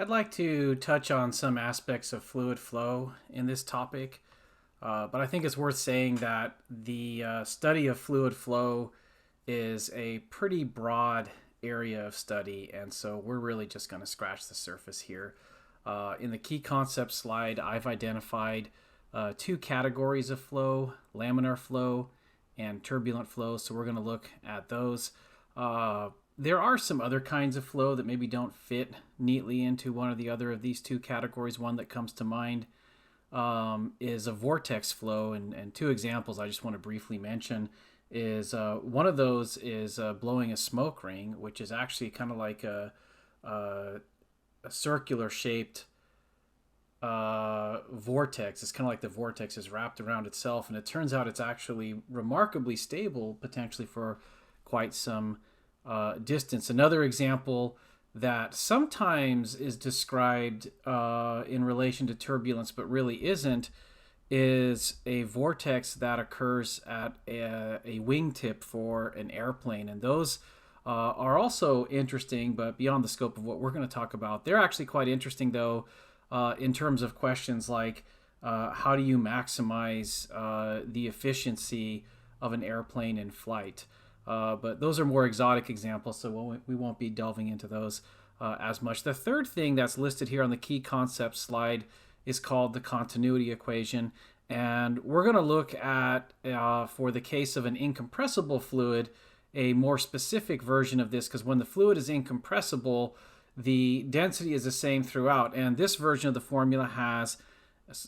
I'd like to touch on some aspects of fluid flow in this topic, but I think it's worth saying that the study of fluid flow is a pretty broad area of study, and so we're really just going to scratch the surface here. In the key concept slide, I've identified two categories of flow: laminar flow and turbulent flow, so we're going to look at those. There are some other kinds of flow that maybe don't fit neatly into one or the other of these two categories. One that comes to mind is a vortex flow, and two examples I just want to briefly mention is one of those is blowing a smoke ring, which is actually kind of like a circular shaped vortex. It's kind of like the vortex is wrapped around itself, and it turns out it's actually remarkably stable, potentially for quite some distance. Another example that sometimes is described in relation to turbulence but really isn't is a vortex that occurs at a wingtip for an airplane. And those are also interesting, but beyond the scope of what we're going to talk about. They're actually quite interesting, though, in terms of questions like how do you maximize the efficiency of an airplane in flight? But those are more exotic examples, so we won't be delving into those as much. The third thing that's listed here on the key concept slide is called the continuity equation. And we're going to look at, for the case of an incompressible fluid, a more specific version of this, because when the fluid is incompressible, the density is the same throughout. And this version of the formula has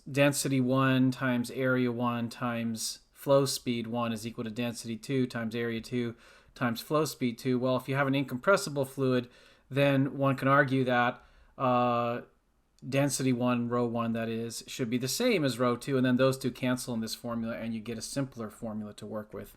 density 1 times area 1 times flow speed 1 is equal to density 2 times area 2 times flow speed 2. Well, if you have an incompressible fluid, then one can argue that density 1, rho 1, that is, should be the same as rho 2, and then those two cancel in this formula, and you get a simpler formula to work with.